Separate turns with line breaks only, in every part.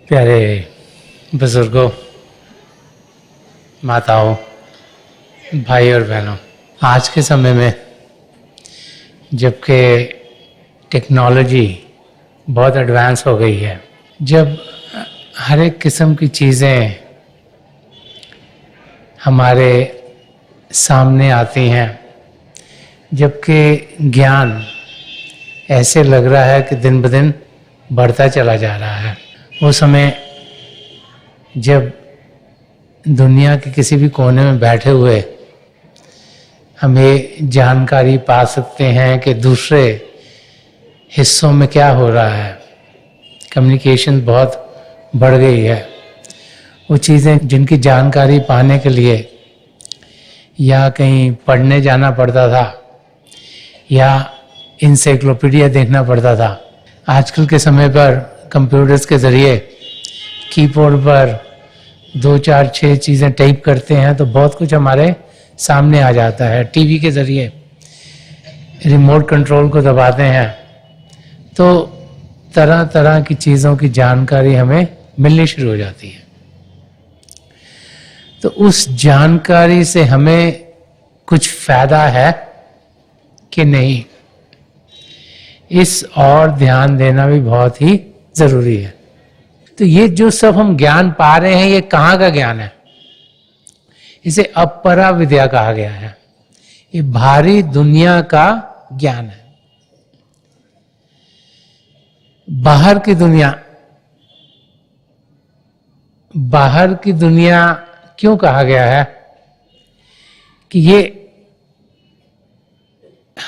प्यारे बुजुर्गों, माताओं, भाई और बहनों, आज के समय में जबकि टेक्नोलॉजी बहुत एडवांस हो गई है, जब हर एक किस्म की चीज़ें हमारे सामने आती हैं, जबकि ज्ञान ऐसे लग रहा है कि दिन ब दिन बढ़ता चला जा रहा है, वो समय जब दुनिया के किसी भी कोने में बैठे हुए हमें जानकारी पा सकते हैं कि दूसरे हिस्सों में क्या हो रहा है। कम्युनिकेशन बहुत बढ़ गई है। वो चीज़ें जिनकी जानकारी पाने के लिए या कहीं पढ़ने जाना पड़ता था या इंसाइक्लोपीडिया देखना पड़ता था, आजकल के समय पर कंप्यूटर्स के ज़रिए कीबोर्ड पर 2, 4, 6 चीज़ें टाइप करते हैं तो बहुत कुछ हमारे सामने आ जाता है। टीवी के ज़रिए रिमोट कंट्रोल को दबाते हैं तो तरह तरह की चीज़ों की जानकारी हमें मिलनी शुरू हो जाती है। तो उस जानकारी से हमें कुछ फ़ायदा है कि नहीं, इस और ध्यान देना भी बहुत ही ज़रूरी है। तो ये जो सब हम ज्ञान पा रहे हैं, ये कहाँ का ज्ञान है? इसे अपरा विद्या कहा गया है। ये बाहरी दुनिया का ज्ञान है। बाहर की दुनिया क्यों कहा गया है? कि ये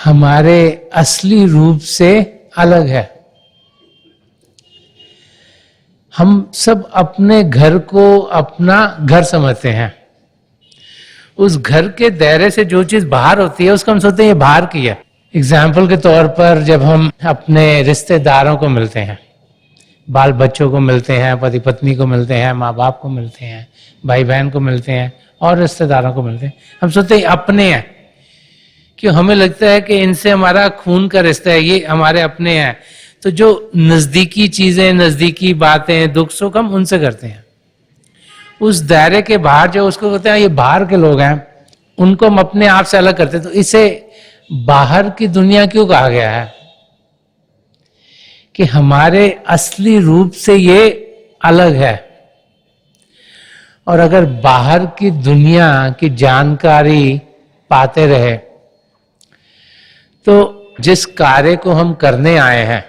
हमारे असली रूप से अलग है। हम सब अपने घर को अपना घर समझते हैं। उस घर के दायरे से जो चीज बाहर होती है उसको हम सोचते हैं ये बाहर की है। एग्जाम्पल के तौर पर जब हम अपने रिश्तेदारों को मिलते हैं, बाल बच्चों को मिलते हैं, पति पत्नी को मिलते हैं, माँ बाप को मिलते हैं, भाई बहन को मिलते हैं और रिश्तेदारों को मिलते हैं, हम सोचते हैं अपने हैं। क्यों? हमें लगता है कि इनसे हमारा खून का रिश्ता है, ये हमारे अपने हैं। तो जो नजदीकी चीजें, नजदीकी बातें, दुख सुख हम उनसे करते हैं। उस दायरे के बाहर जो उसको कहते हैं ये बाहर के लोग हैं, उनको हम अपने आप से अलग करते हैं। तो इसे बाहर की दुनिया क्यों कहा गया है? कि हमारे असली रूप से ये अलग है। और अगर बाहर की दुनिया की जानकारी पाते रहे तो जिस कार्य को हम करने आए हैं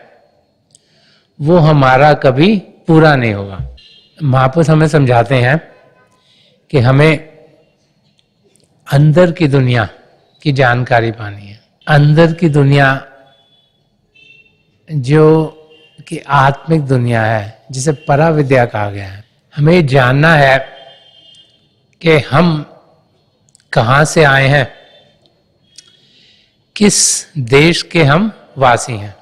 वो हमारा कभी पूरा नहीं होगा। महापुरुष हमें समझाते हैं कि हमें अंदर की दुनिया की जानकारी पानी है। अंदर की दुनिया जो कि आत्मिक दुनिया है, जिसे परा विद्या कहा गया है। हमें जानना है कि हम कहाँ से आए हैं, किस देश के हम वासी हैं।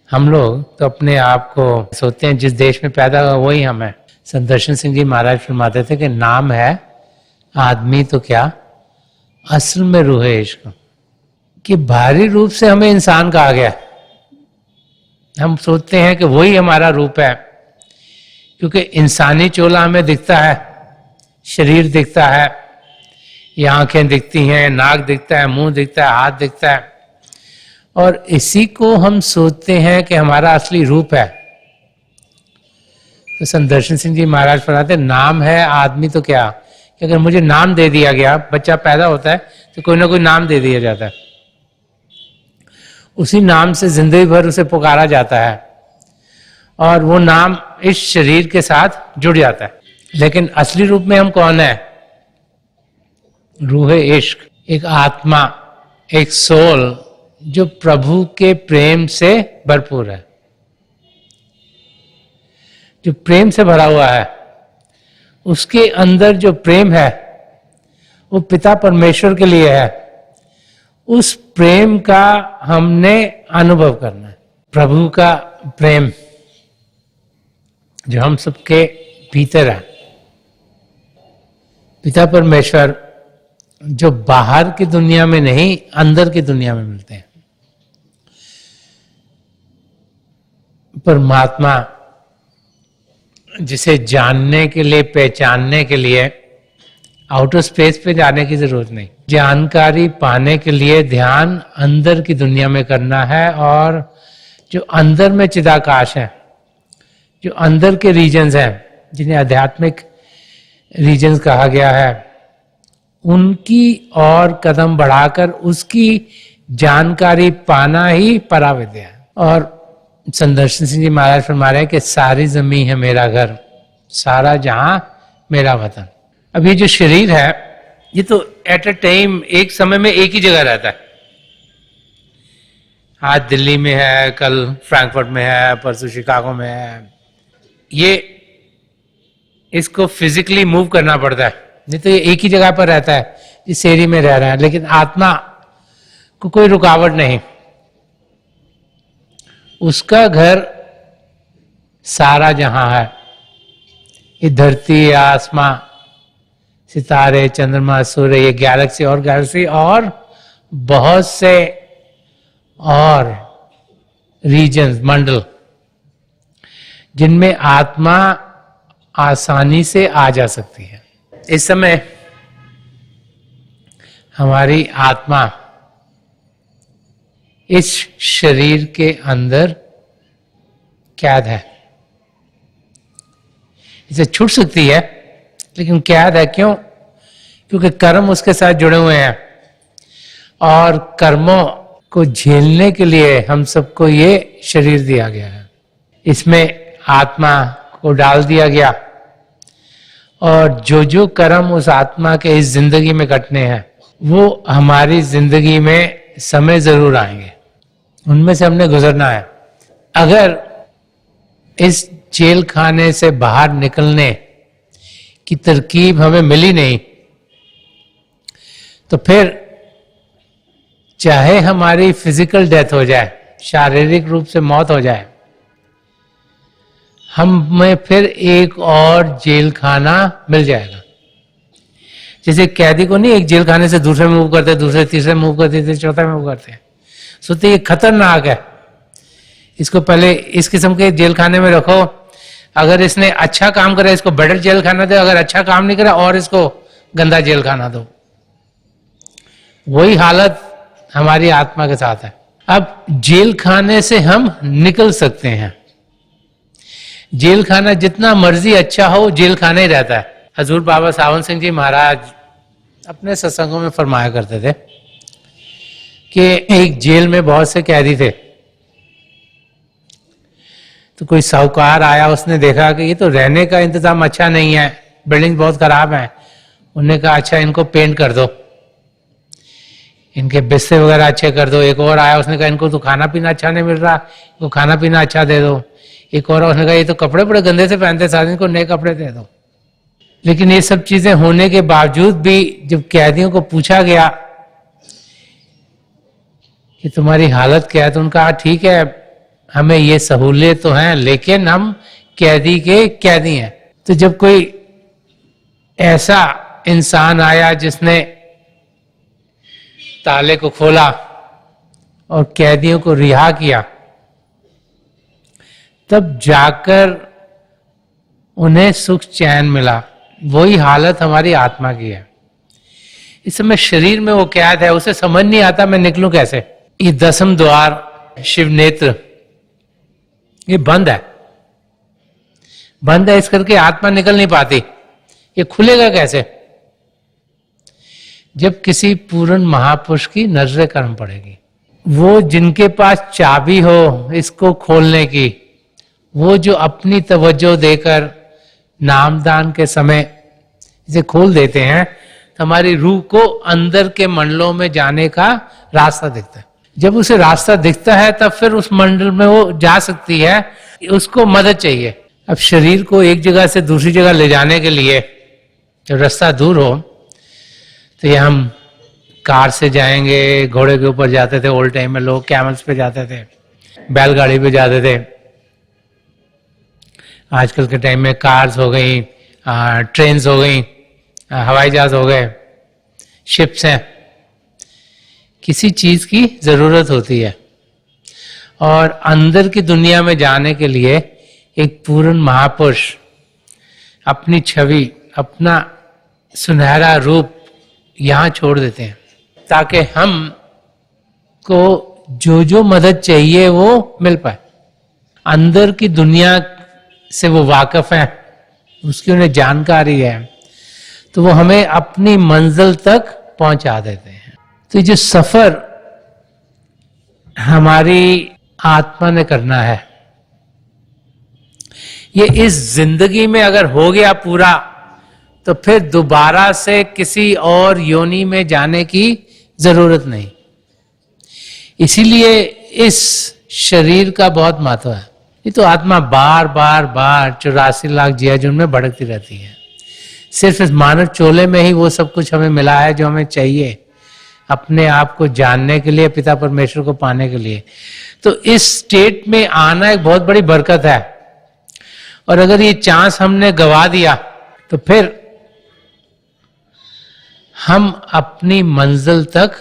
हम लोग तो अपने आप को सोचते हैं जिस देश में पैदा हुआ वही हम हैं। संत दर्शन सिंह जी महाराज फरमाते थे कि नाम है आदमी तो क्या, असल में रूह है इश्क। कि बाहरी रूप से हमें इंसान कहा गया, हम सोचते हैं कि वही हमारा रूप है, क्योंकि इंसानी चोला हमें दिखता है, शरीर दिखता है, ये आंखें दिखती हैं, नाक दिखता है, मुंह दिखता है, हाथ दिखता है, और इसी को हम सोचते हैं कि हमारा असली रूप है। तो संत दर्शन सिंह जी महाराज फरमाते नाम है आदमी तो क्या, कि अगर मुझे नाम दे दिया गया, बच्चा पैदा होता है तो कोई ना कोई नाम दे दिया जाता है, उसी नाम से जिंदगी भर उसे पुकारा जाता है और वो नाम इस शरीर के साथ जुड़ जाता है। लेकिन असली रूप में हम कौन है? रूह इश्क, एक आत्मा, एक सोल जो प्रभु के प्रेम से भरपूर है, जो प्रेम से भरा हुआ है। उसके अंदर जो प्रेम है वो पिता परमेश्वर के लिए है। उस प्रेम का हमने अनुभव करना है। प्रभु का प्रेम जो हम सबके भीतर है, पिता परमेश्वर जो बाहर की दुनिया में नहीं, अंदर की दुनिया में मिलते हैं। परमात्मा जिसे जानने के लिए, पहचानने के लिए आउटर स्पेस पे जाने की जरूरत नहीं। जानकारी पाने के लिए ध्यान अंदर की दुनिया में करना है, और जो अंदर में चिदाकाश है, जो अंदर के रीजन्स हैं, जिन्हें आध्यात्मिक रीजन्स कहा गया है, उनकी और कदम बढ़ाकर उसकी जानकारी पाना ही पराविद्या है। और संदर्शन सिंह जी महाराज फरमा रहे हैं कि सारी जमीन है मेरा घर, सारा जहां मेरा वतन। अब ये जो शरीर है, ये तो एट अ टाइम, एक समय में एक ही जगह रहता है। आज दिल्ली में है, कल फ्रैंकफर्ट में है, परसों शिकागो में है। ये इसको फिजिकली मूव करना पड़ता है, नहीं तो ये एक ही जगह पर रहता है, इस एरिया में रह रहा है। लेकिन आत्मा को कोई रुकावट नहीं, उसका घर सारा जहां है। ये धरती, आसमां, सितारे, चंद्रमा, सूर्य, ये गैलेक्सी और गैलेक्सी और बहुत से और रीजन्स, मंडल, जिनमें आत्मा आसानी से आ जा सकती है। इस समय हमारी आत्मा इस शरीर के अंदर कैद है। इसे छूट सकती है, लेकिन कैद है। क्यों? क्योंकि कर्म उसके साथ जुड़े हुए हैं, और कर्मों को झेलने के लिए हम सबको ये शरीर दिया गया है। इसमें आत्मा को डाल दिया गया, और जो जो कर्म उस आत्मा के इस जिंदगी में कटने हैं, वो हमारी जिंदगी में समय जरूर आएंगे, उनमें से हमने गुजरना है। अगर इस जेल खाने से बाहर निकलने की तरकीब हमें मिली नहीं, तो फिर चाहे हमारी फिजिकल डेथ हो जाए, शारीरिक रूप से मौत हो जाए, हमें फिर एक और जेल खाना मिल जाएगा। जैसे कैदी को नहीं एक जेल खाने से दूसरे में मूव करते, दूसरे तीसरे में मूव करते, तीसरे चौथे में मूव करते हैं। सोचते ये खतरनाक है, इसको पहले इस किस्म के जेल खाने में रखो, अगर इसने अच्छा काम करे इसको बेटर जेल खाना दो, अगर अच्छा काम नहीं करा और इसको गंदा जेल खाना दो। वही हालत हमारी आत्मा के साथ है। अब जेल खाने से हम निकल सकते हैं। जेल खाना जितना मर्जी अच्छा हो, जेल खाना ही रहता है। हजूर बाबा सावन सिंह जी महाराज अपने सत्संगों में फरमाया करते थे कि एक जेल में बहुत से कैदी थे, तो कोई साहूकार आया, उसने देखा कि ये तो रहने का इंतजाम अच्छा नहीं है, बिल्डिंग बहुत खराब है। उन्होंने कहा अच्छा इनको पेंट कर दो, इनके बिस्तर वगैरह अच्छे कर दो। एक और आया, उसने कहा इनको तो खाना पीना अच्छा नहीं मिल रहा, इनको खाना पीना अच्छा दे दो। एक और उसने कहा ये तो कपड़े बड़े गंदे से पहनते साथ, इनको नए कपड़े दे दो। लेकिन ये सब चीजें होने के बावजूद भी जब कैदियों को पूछा गया कि तुम्हारी हालत क्या है, तो उनका कहा ठीक है हमें ये सहूलियत तो है, लेकिन हम कैदी के कैदी हैं। तो जब कोई ऐसा इंसान आया जिसने ताले को खोला और कैदियों को रिहा किया, तब जाकर उन्हें सुख चैन मिला। वही हालत हमारी आत्मा की है। इस समय शरीर में वो कैद है, उसे समझ नहीं आता मैं निकलूं कैसे। ये 10वें द्वार शिव नेत्र ये बंद है, बंद है, इस करके आत्मा निकल नहीं पाती। ये खुलेगा कैसे? जब किसी पूर्ण महापुरुष की नजर कर्म पड़ेगी। वो जिनके पास चाबी हो इसको खोलने की, वो जो अपनी तवज्जो देकर नामदान के समय इसे खोल देते हैं, तो हमारी रूह को अंदर के मंडलों में जाने का रास्ता दिखता है। जब उसे रास्ता दिखता है तब फिर उस मंडल में वो जा सकती है। उसको मदद चाहिए। अब शरीर को एक जगह से दूसरी जगह ले जाने के लिए जब रास्ता दूर हो, तो ये हम कार से जाएंगे, घोड़े के ऊपर जाते थे ओल्ड टाइम में, लोग कैमल्स पे जाते थे, बैलगाड़ी पे जाते थे। आजकल के टाइम में कार्स हो गई, ट्रेन्स हो गई, हवाई जहाज हो गए, शिप्स हैं। किसी चीज की जरूरत होती है, और अंदर की दुनिया में जाने के लिए एक पूर्ण महापुरुष अपनी छवि, अपना सुनहरा रूप यहां छोड़ देते हैं ताकि हम को जो जो मदद चाहिए वो मिल पाए। अंदर की दुनिया से वो वाकिफ है, उसकी उन्हें जानकारी है, तो वो हमें अपनी मंजिल तक पहुंचा देते हैं। तो जो सफर हमारी आत्मा ने करना है, ये इस जिंदगी में अगर हो गया पूरा, तो फिर दोबारा से किसी और योनि में जाने की जरूरत नहीं। इसीलिए इस शरीर का बहुत महत्व है। ये तो आत्मा बार बार बार 84 लाख जियाजुन में भटकती रहती है। सिर्फ इस मानव चोले में ही वो सब कुछ हमें मिला है जो हमें चाहिए अपने आप को जानने के लिए, पिता परमेश्वर को पाने के लिए। तो इस स्टेट में आना एक बहुत बड़ी बरकत है, और अगर ये चांस हमने गवा दिया तो फिर हम अपनी मंजिल तक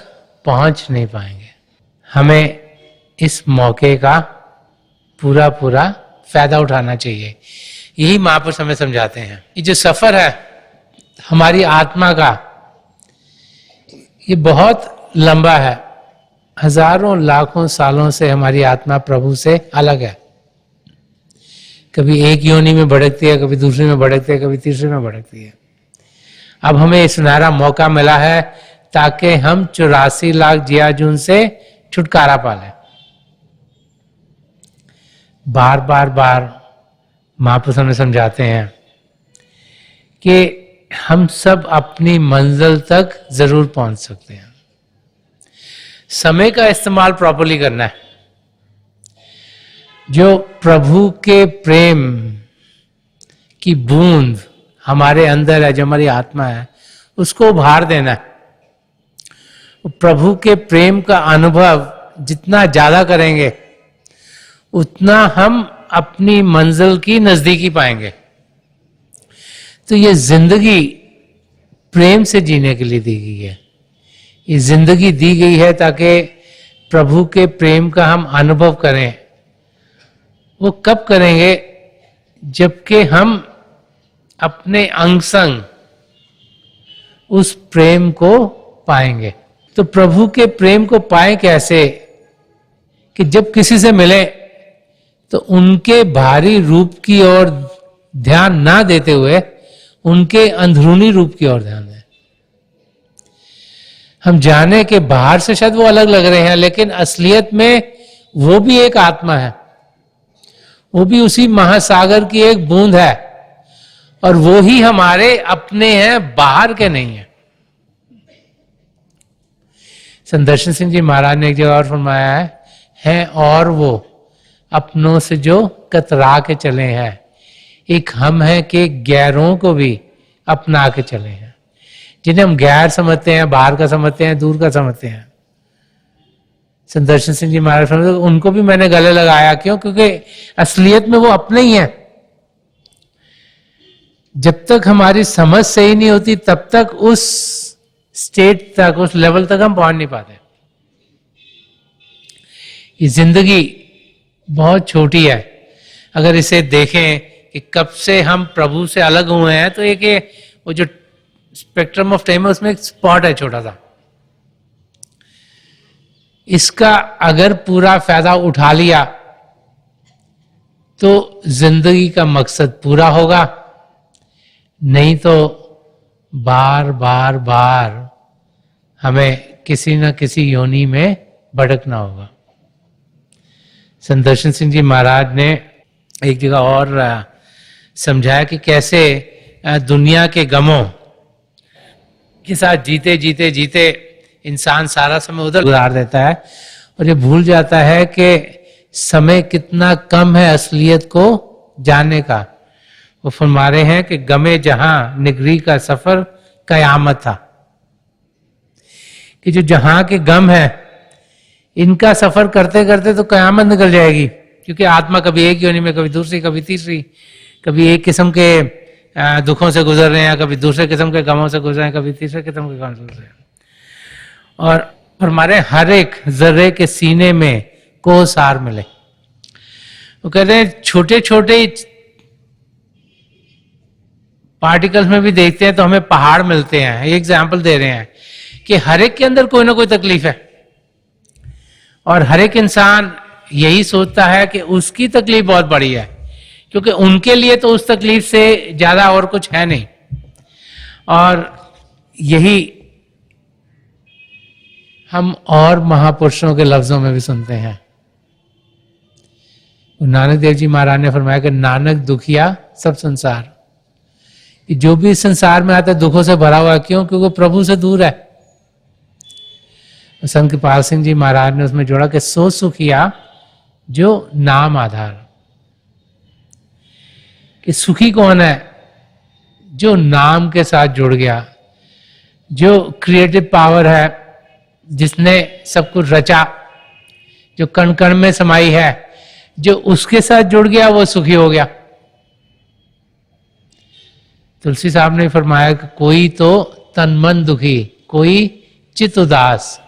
पहुंच नहीं पाएंगे। हमें इस मौके का पूरा पूरा फायदा उठाना चाहिए। यही महापुरुष हमें समझाते हैं। ये जो सफर है हमारी आत्मा का, ये बहुत लंबा है। हजारों लाखों सालों से हमारी आत्मा प्रभु से अलग है। कभी एक योनि में भटकती है, कभी दूसरी में भटकती है, कभी तीसरी में भटकती है। अब हमें इस सुनहरा मौका मिला है ताकि हम 84 लाख जियाजुन से छुटकारा पा लें। बार बार बार महापुरुष हमें समझाते हैं कि हम सब अपनी मंजिल तक जरूर पहुंच सकते हैं। समय का इस्तेमाल प्रॉपर्ली करना है। जो प्रभु के प्रेम की बूंद हमारे अंदर है, जो हमारी आत्मा है, उसको उभार देना है। प्रभु के प्रेम का अनुभव जितना ज्यादा करेंगे उतना हम अपनी मंजिल की नजदीकी पाएंगे। तो ये जिंदगी प्रेम से जीने के लिए दी गई है। ये जिंदगी दी गई है ताकि प्रभु के प्रेम का हम अनुभव करें। वो कब करेंगे? जबकि हम अपने अंग संग उस प्रेम को पाएंगे। तो प्रभु के प्रेम को पाए कैसे? कि जब किसी से मिले तो उनके बाहरी रूप की ओर ध्यान ना देते हुए उनके अंदरूनी रूप की ओर ध्यान दें। हम जाने के बाहर से शायद वो अलग लग रहे हैं, लेकिन असलियत में वो भी एक आत्मा है, वो भी उसी महासागर की एक बूंद है, और वो ही हमारे अपने हैं, बाहर के नहीं है। संदर्शन सिंह जी महाराज ने एक जगह और फरमाया है और वो अपनों से जो कतरा के चले हैं, एक हम हैं कि गैरों को भी अपना के चले हैं। जिन्हें हम गैर समझते हैं, बाहर का समझते हैं, दूर का समझते हैं, संदर्शन सिंह जी महाराज उनको भी मैंने गले लगाया। क्यों? क्योंकि असलियत में वो अपने ही हैं। जब तक हमारी समझ सही नहीं होती तब तक उस स्टेट तक, उस लेवल तक हम पहुंच नहीं पाते। ये जिंदगी बहुत छोटी है। अगर इसे देखें कि कब से हम प्रभु से अलग हुए हैं, तो एक वो जो स्पेक्ट्रम ऑफ टाइम है उसमें एक स्पॉट है छोटा सा। इसका अगर पूरा फायदा उठा लिया तो जिंदगी का मकसद पूरा होगा, नहीं तो बार बार बार हमें किसी न किसी योनि में भटकना होगा। संदर्शन सिंह जी महाराज ने एक जगह और समझाया कि कैसे दुनिया के गमों के साथ जीते जीते जीते इंसान सारा समय उधर गुजार देता है, और ये भूल जाता है कि समय कितना कम है असलियत को जानने का। वो फरमा रहे हैं कि गमे जहां निगरी का सफर कयामत था, कि जो जहां के गम है इनका सफर करते करते तो कयामत निकल जाएगी। क्योंकि आत्मा कभी एक योनि में, कभी दूसरी, कभी तीसरी, कभी एक किस्म के दुखों से गुजर रहे हैं, कभी दूसरे किस्म के गमों से गुजर रहे हैं, कभी तीसरे किस्म के गमों से गुजर रहे हैं। और हमारे हर एक जर्रे के सीने में को सार मिले। वो कहते हैं छोटे छोटे पार्टिकल्स में भी देखते हैं तो हमें पहाड़ मिलते हैं। ये एग्जाम्पल दे रहे हैं कि हर एक के अंदर कोई ना कोई तकलीफ है, और हर एक इंसान यही सोचता है कि उसकी तकलीफ बहुत बड़ी है, क्योंकि उनके लिए तो उस तकलीफ से ज्यादा और कुछ है नहीं। और यही हम और महापुरुषों के लफ्जों में भी सुनते हैं। नानक देव जी महाराज ने फरमाया कि नानक दुखिया सब संसार, कि जो भी इस संसार में आता है दुखों से भरा हुआ है। क्यों? क्योंकि प्रभु से दूर है। संत कृपाल सिंह जी महाराज ने उसमें जोड़ा कि सो सुखिया जो नाम आधार, कि सुखी कौन है? जो नाम के साथ जुड़ गया, जो क्रिएटिव पावर है, जिसने सब कुछ रचा, जो कण कण में समाई है, जो उसके साथ जुड़ गया वो सुखी हो गया। तुलसी साहब ने फरमाया कि कोई तो तन मन दुखी, कोई चित उदास,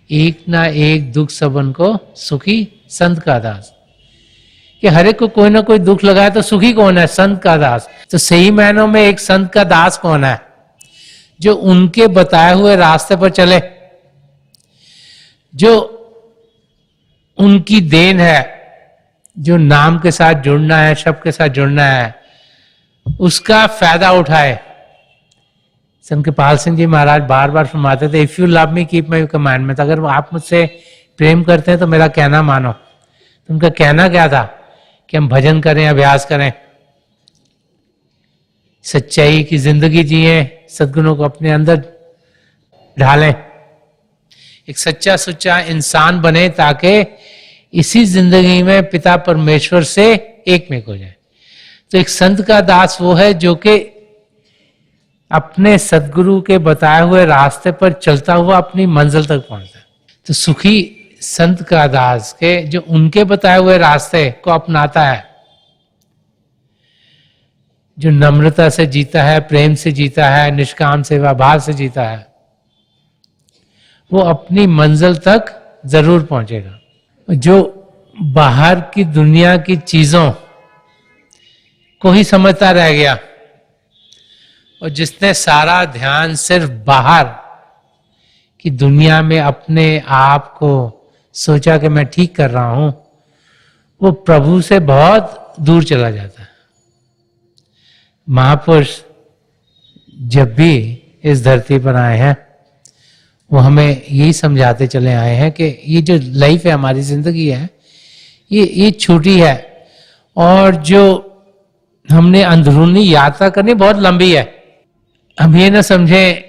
एक ना एक दुख सबन को सुखी संत का दास। कि हर एक को कोई ना कोई दुख लगा है तो सुखी कौन है? संत का दास। तो सही मायनों में एक संत का दास कौन है? जो उनके बताए हुए रास्ते पर चले, जो उनकी देन है, जो नाम के साथ जुड़ना है, शब्द के साथ जुड़ना है, उसका फायदा उठाए। संत कृपाल सिंह जी महाराज बार बार फरमाते थे, if you love me keep my commandment, अगर आप मुझसे प्रेम करते हैं तो मेरा कहना मानो। तो उनका कहना क्या था? कि हम भजन करें, अभ्यास करें, सच्चाई की जिंदगी जिए, सद्गुणों को अपने अंदर ढालें, एक सच्चा सुच्चा इंसान बने, ताकि इसी जिंदगी में पिता परमेश्वर से एक में हो जाए। तो एक संत का दास वो है जो कि अपने सदगुरु के बताए हुए रास्ते पर चलता हुआ अपनी मंजिल तक पहुंचता है। तो सुखी संत का दास के जो उनके बताए हुए रास्ते को अपनाता है, जो नम्रता से जीता है, प्रेम से जीता है, निष्काम सेवा भाव से जीता है, वो अपनी मंजिल तक जरूर पहुंचेगा। जो बाहर की दुनिया की चीजों को ही समझता रह गया, और जिसने सारा ध्यान सिर्फ बाहर की दुनिया में अपने आप को सोचा कि मैं ठीक कर रहा हूं, वो प्रभु से बहुत दूर चला जाता है। महापुरुष जब भी इस धरती पर आए हैं, वो हमें यही समझाते चले आए हैं कि ये जो लाइफ है, हमारी जिंदगी है, ये छोटी है, और जो हमने अंदरूनी यात्रा करनी बहुत लंबी है। हम ये ना समझें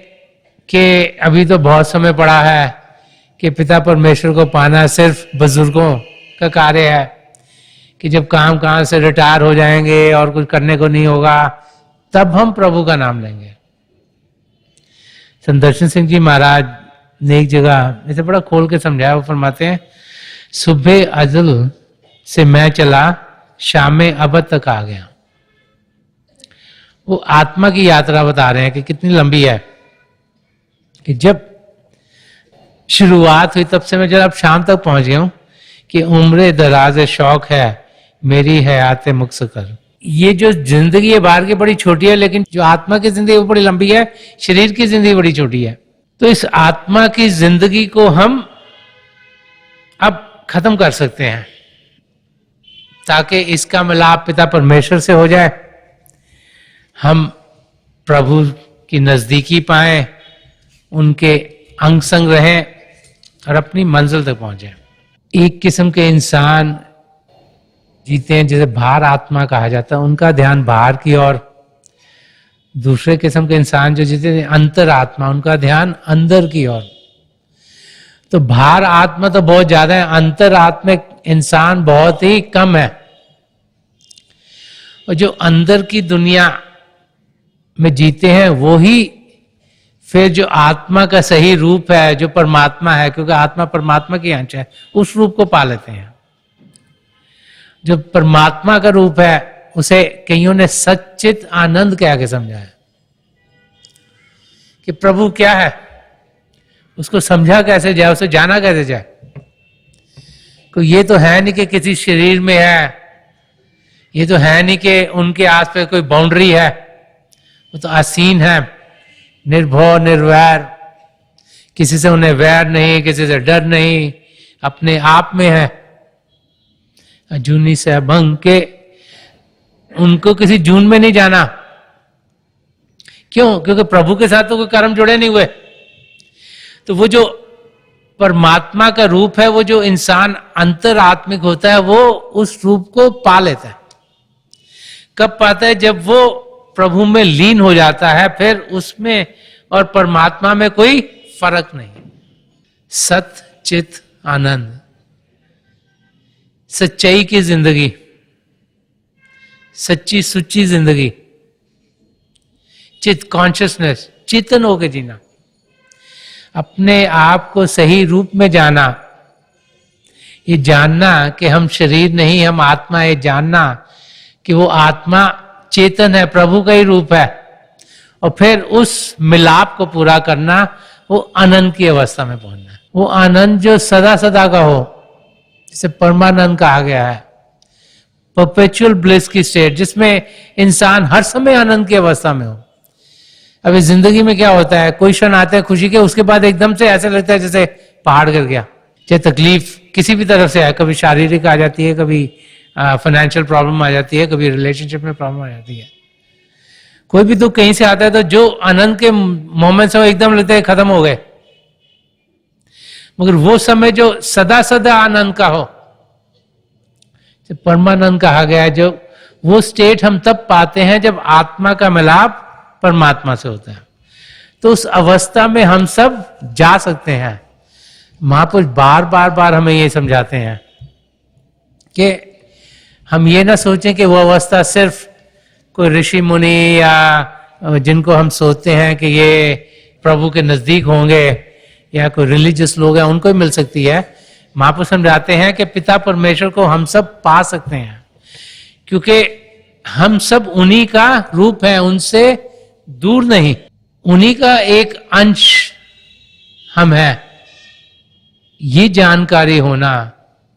कि अभी तो बहुत समय पड़ा है, कि पिता परमेश्वर को पाना सिर्फ बुजुर्गों का कार्य है, कि जब काम कहाँ से रिटायर हो जाएंगे और कुछ करने को नहीं होगा तब हम प्रभु का नाम लेंगे। संत दर्शन सिंह जी महाराज ने एक जगह इसे बड़ा खोल के समझाया। वो फरमाते हैं, सुबह अजल से मैं चला, शाम अबद तक आ गया। वो आत्मा की यात्रा बता रहे हैं कि कितनी लंबी है, कि जब शुरुआत हुई तब से मैं जब अब शाम तक पहुंच गया हूं, कि उम्र दराज शौक है मेरी हयात मुक्सकर। ये जो जिंदगी है बाहर की बड़ी छोटी है, लेकिन जो आत्मा की जिंदगी वो बड़ी लंबी है, शरीर की जिंदगी बड़ी छोटी है। तो इस आत्मा की जिंदगी को हम अब खत्म कर सकते हैं, ताकि इसका मिलाप पिता परमेश्वर से हो जाए, हम प्रभु की नजदीकी पाएं, उनके अंग संग रहें और अपनी मंजिल तक पहुंचे। एक किस्म के इंसान जीते हैं जिसे बाहर आत्मा कहा जाता है, उनका ध्यान बाहर की ओर। दूसरे किस्म के इंसान जो जीते हैं अंतर आत्मा, उनका ध्यान अंदर की ओर। तो बाहर आत्मा तो बहुत ज्यादा है, अंतर आत्मिक इंसान बहुत ही कम है। और जो अंदर की दुनिया में जीते हैं वो ही फिर जो आत्मा का सही रूप है, जो परमात्मा है, क्योंकि आत्मा परमात्मा की अंश है, उस रूप को पा लेते हैं। जो परमात्मा का रूप है उसे कईयों ने सच्चित आनंद कह के समझाया, कि प्रभु क्या है, उसको समझा कैसे जाए, उसे जाना कैसे जाए। तो ये तो है नहीं कि किसी शरीर में है, ये तो है नहीं कि उनके आसपास कोई बाउंड्री है, वो तो आसीन है, निर्भय निर्वैर, किसी से उन्हें वैर नहीं, किसी से डर नहीं, अपने आप में है। अजूनी से अभंग के, उनको किसी जून में नहीं जाना। क्यों? क्योंकि प्रभु के साथ तो कोई कर्म जुड़े नहीं हुए। तो वो जो परमात्मा का रूप है, वो जो इंसान अंतरात्मिक होता है, वो उस रूप को पा लेता है। कब पाता है? जब वो प्रभु में लीन हो जाता है, फिर उसमें और परमात्मा में कोई फर्क नहीं। सत चित आनंद, सच्चाई की जिंदगी, सच्ची सुच्ची जिंदगी, चित कॉन्शियसनेस, चेतन होकर जीना, अपने आप को सही रूप में जाना, ये जानना कि हम शरीर नहीं, हम आत्मा है, जानना कि वो आत्मा चेतन है, प्रभु का ही रूप है, और फिर उस मिलाप को पूरा करना, वो आनंद की अवस्था में पहुंचना। वो आनंद जो सदा सदा का हो, जिसे परमानंद कहा गया है, परपेचुअल ब्लिस की स्टेट, जिसमें इंसान हर समय आनंद की अवस्था में हो। अभी जिंदगी में क्या होता है, कोई क्षण आते हैं खुशी के, उसके बाद एकदम से ऐसा लगता है जैसे पहाड़ गिर गया। चाहे तकलीफ किसी भी तरफ से है, कभी शारीरिक आ जाती है, कभी फाइनेंशियल प्रॉब्लम आ जाती है, कभी रिलेशनशिप में प्रॉब्लम आ जाती है, कोई भी दुख कहीं से आता है, तो जो आनंद के मोमेंट्स है वो एकदम लगता है खत्म हो गए। मगर वो समय जो सदा सदा आनंद का हो, परमानंद कहा गया है, जो वो स्टेट हम तब पाते हैं जब आत्मा का मिलाप परमात्मा से होता है। तो उस अवस्था में हम सब जा सकते हैं। महापुरुष बार बार बार हमें ये समझाते हैं कि हम ये ना सोचें कि वो अवस्था सिर्फ कोई ऋषि मुनि या जिनको हम सोचते हैं कि ये प्रभु के नजदीक होंगे या कोई रिलीजियस लोग हैं उनको ही मिल सकती है। महापुरुष समझाते हैं कि पिता परमेश्वर को हम सब पा सकते हैं, क्योंकि हम सब उन्हीं का रूप है, उनसे दूर नहीं, उन्हीं का एक अंश हम हैं। ये जानकारी होना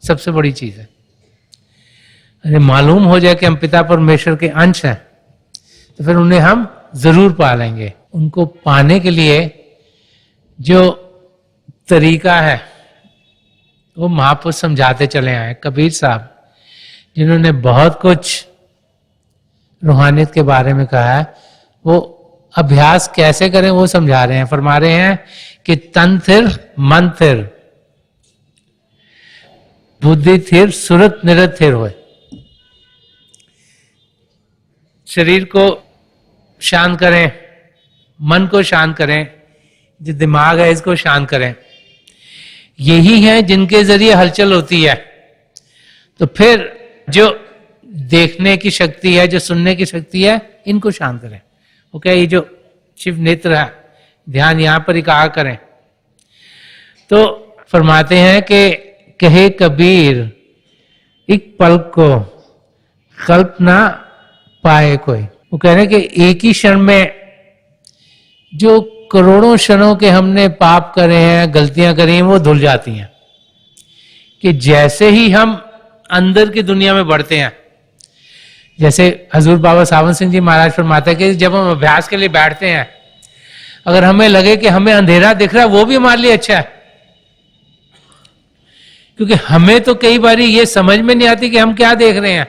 सबसे बड़ी चीज है। अरे मालूम हो जाए कि हम पिता परमेश्वर के अंश हैं, तो फिर उन्हें हम जरूर पा लेंगे। उनको पाने के लिए जो तरीका है वो महापुरुष समझाते चले आए। कबीर साहब, जिन्होंने बहुत कुछ रूहानियत के बारे में कहा है, वो अभ्यास कैसे करें वो समझा रहे हैं। फरमा रहे हैं कि तन थिर, मन थिर, बुद्धि थिर, सुरत निरत थिर होए। शरीर को शांत करें, मन को शांत करें, जो दिमाग है इसको शांत करें। यही है जिनके जरिए हलचल होती है। तो फिर जो देखने की शक्ति है, जो सुनने की शक्ति है, इनको शांत करें। ओके, ये जो शिव नेत्र है, ध्यान यहां पर ही कहा करें। तो फरमाते हैं कि कहे कबीर एक पल को कल्प ना पाए कोई। वो कह रहे हैं कि एक ही क्षण में जो करोड़ों क्षणों के हमने पाप करे हैं, गलतियां करी हैं, वो धुल जाती हैं। कि जैसे ही हम अंदर की दुनिया में बढ़ते हैं, जैसे हजूर बाबा सावन सिंह जी महाराज फरमाते हैं कि जब हम अभ्यास के लिए बैठते हैं, अगर हमें लगे कि हमें अंधेरा दिख रहा है, वो भी हमारे लिए अच्छा है। क्योंकि हमें तो कई बार ये समझ में नहीं आती कि हम क्या देख रहे हैं।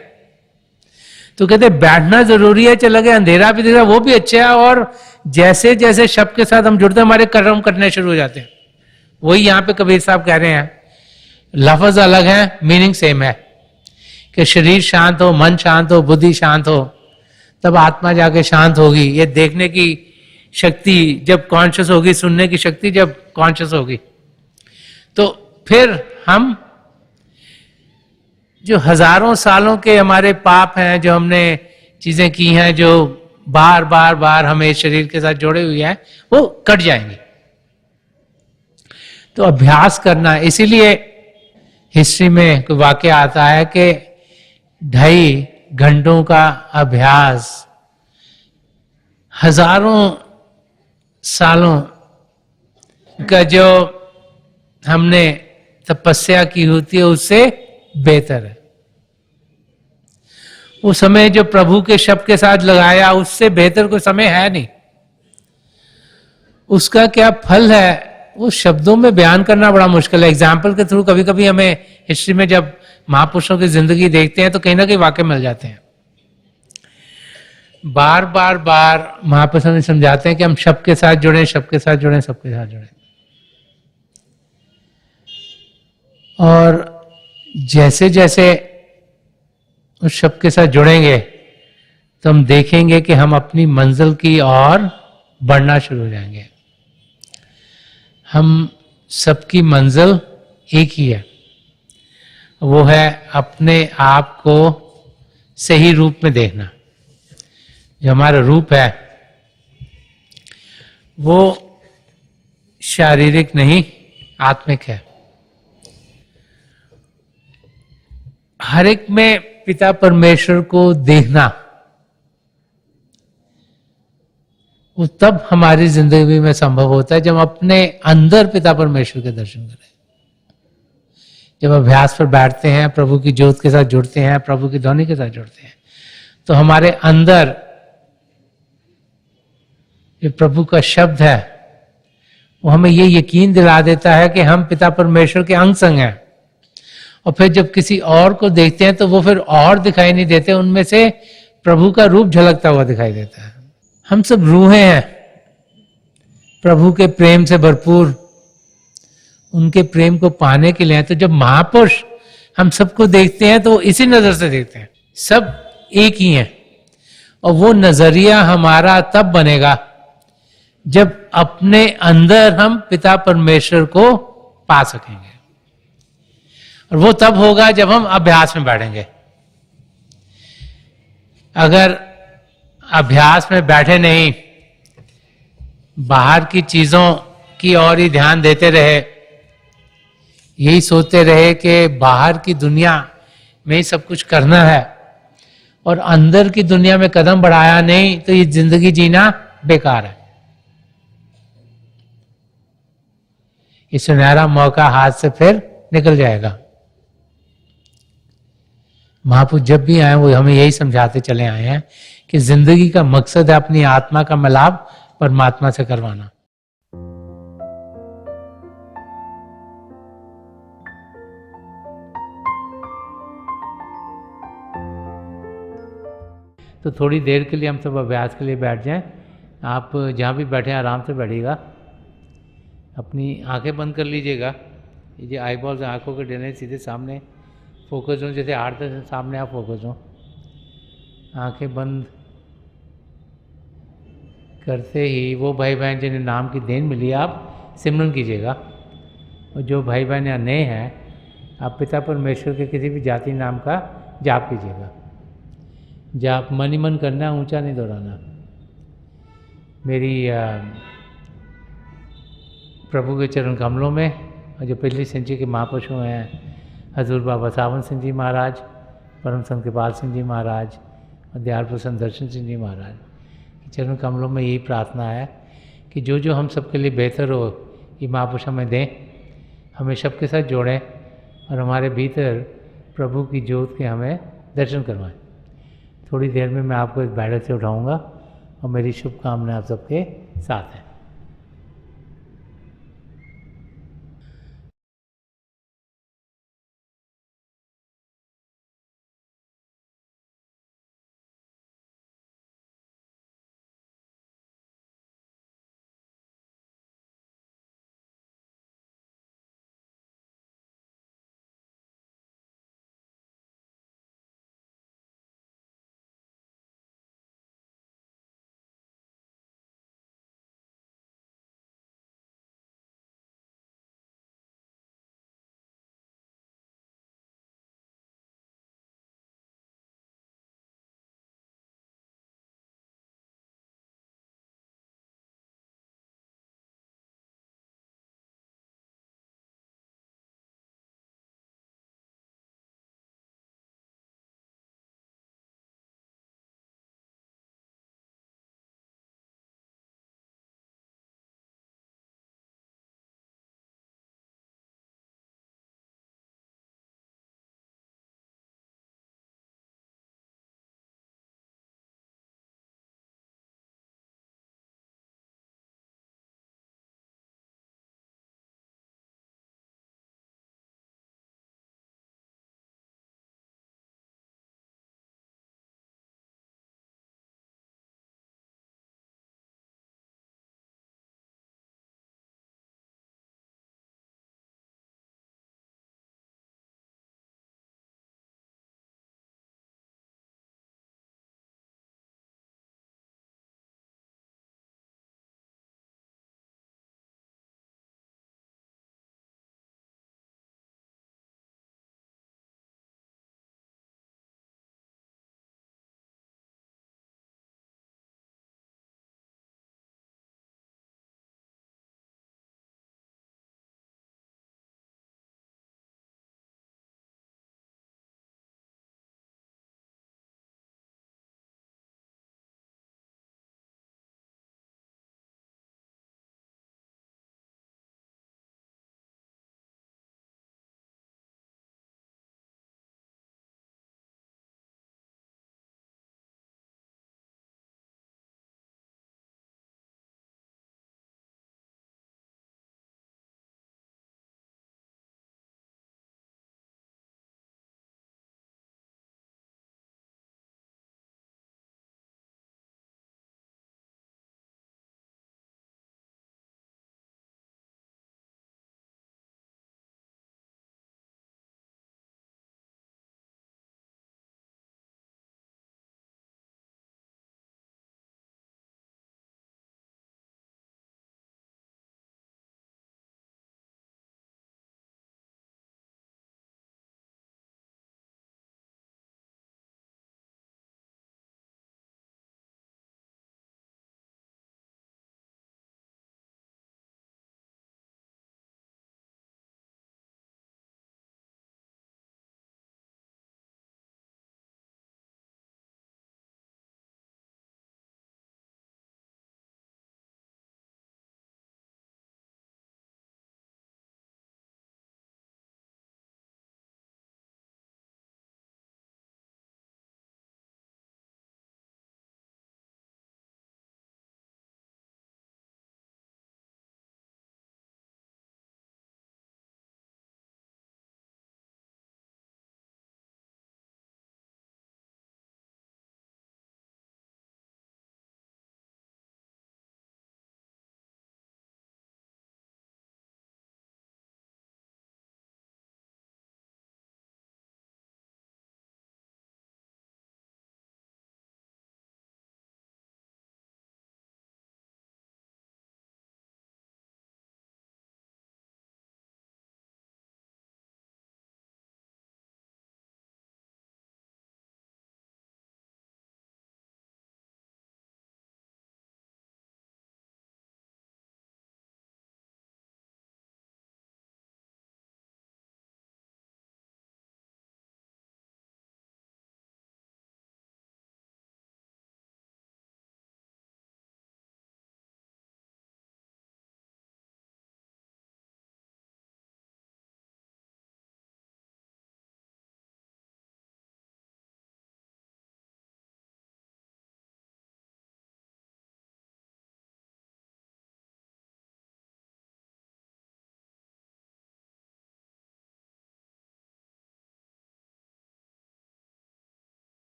तो कहते बैठना जरूरी है, चला गया अंधेरा भी दिख रहा है, वो भी अच्छा है। और जैसे जैसे शब्द के साथ हम जुड़ते हैं, हमारे कर्म करने शुरू हो जाते हैं। वही यहां पे कबीर साहब कह रहे हैं, लफ्ज अलग है, मीनिंग सेम है। कि शरीर शांत हो, मन शांत हो, बुद्धि शांत हो, तब आत्मा जाके शांत होगी। ये देखने की शक्ति जब कॉन्शियस होगी, सुनने की शक्ति जब कॉन्शियस होगी, तो फिर हम जो हजारों सालों के हमारे पाप हैं, जो हमने चीजें की हैं, जो बार बार बार हमें शरीर के साथ जोड़े हुए हैं, वो कट जाएंगे। तो अभ्यास करना, इसीलिए हिस्ट्री में कोई वाक्य आता है कि 2.5 घंटों का अभ्यास हजारों सालों का जो हमने तपस्या की होती है उससे बेहतर है। वो समय जो प्रभु के शब्द के साथ लगाया उससे बेहतर कोई समय है नहीं। उसका क्या फल है वो शब्दों में बयान करना बड़ा मुश्किल है। एग्जाम्पल के थ्रू कभी कभी हमें हिस्ट्री में जब महापुरुषों की जिंदगी देखते हैं तो कहीं ना कहीं वाक्य मिल जाते हैं। बार बार बार महापुरुषों ने समझाते हैं कि हम शब्द के साथ जुड़े, शब्द के साथ जुड़े, सबके साथ जुड़े। और जैसे जैसे उस शब्द के साथ जुड़ेंगे तो हम देखेंगे कि हम अपनी मंजिल की ओर बढ़ना शुरू हो जाएंगे। हम सबकी मंजिल एक ही है, वो है अपने आप को सही रूप में देखना। जो हमारा रूप है वो शारीरिक नहीं, आत्मिक है। हर एक में पिता परमेश्वर को देखना, वो तब हमारी जिंदगी में संभव होता है जब हम अपने अंदर पिता परमेश्वर के दर्शन करें। जब अभ्यास पर बैठते हैं, प्रभु की ज्योत के साथ जुड़ते हैं, प्रभु की ध्वनि के साथ जुड़ते हैं, तो हमारे अंदर ये प्रभु का शब्द है वो हमें ये यकीन दिला देता है कि हम पिता परमेश्वर के अंग संग हैं। और फिर जब किसी और को देखते हैं तो वो फिर और दिखाई नहीं देते, उनमें से प्रभु का रूप झलकता हुआ दिखाई देता है। हम सब रूहें हैं प्रभु के प्रेम से भरपूर, उनके प्रेम को पाने के लिए। तो जब महापुरुष हम सबको देखते हैं तो वो इसी नजर से देखते हैं, सब एक ही हैं। और वो नजरिया हमारा तब बनेगा जब अपने अंदर हम पिता परमेश्वर को पा सकेंगे। और वो तब होगा जब हम अभ्यास में बैठेंगे। अगर अभ्यास में बैठे नहीं, बाहर की चीजों की ओर ही ध्यान देते रहे, यही सोचते रहे कि बाहर की दुनिया में ही सब कुछ करना है और अंदर की दुनिया में कदम बढ़ाया नहीं, तो ये जिंदगी जीना बेकार है। ये सुनहरा मौका हाथ से फिर निकल जाएगा। महापुरुष जब भी आए वो हमें यही समझाते चले आए हैं कि जिंदगी का मकसद है अपनी आत्मा का मिलाप परमात्मा से करवाना। तो थोड़ी देर के लिए हम सब अभ्यास के लिए बैठ जाएं। आप जहाँ भी बैठे हैं आराम से बैठिएगा, अपनी आंखें बंद कर लीजिएगा। ये जो आई बॉल्स आँखों के डरने सीधे सामने फोकस हो, जैसे 8-10 सामने आप फोकस हो। आंखें बंद करते ही वो भाई बहन जिन्हें नाम की देन मिली आप सिमरन कीजिएगा। और जो भाई बहन यहाँ नए हैं, आप पिता परमेश्वर के किसी भी जाति नाम का जाप कीजिएगा। जाप मन ही मन करना, ऊंचा नहीं दोहराना। मेरी प्रभु के चरण कमलों में, और जो पिछली सेंचुरी के महापुरुष हैं, हजूर बाबा सावन सिंह जी महाराज, परम संत कृपाल सिंह जी महाराज और दयाल प्रसन्न दर्शन सिंह जी महाराज के चरण कमलों में यही प्रार्थना है कि जो जो हम सबके लिए बेहतर हो ये महापुरुष हमें दें, हमें सबके साथ जोड़ें और हमारे भीतर प्रभु की ज्योत के हमें दर्शन करवाएं। थोड़ी देर में मैं आपको इस बैठक से उठाऊंगा और मेरी शुभकामनाएं आप सबके साथ हैं।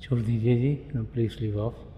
छोड़ दीजिए जी, प्लीज लीव ऑफ।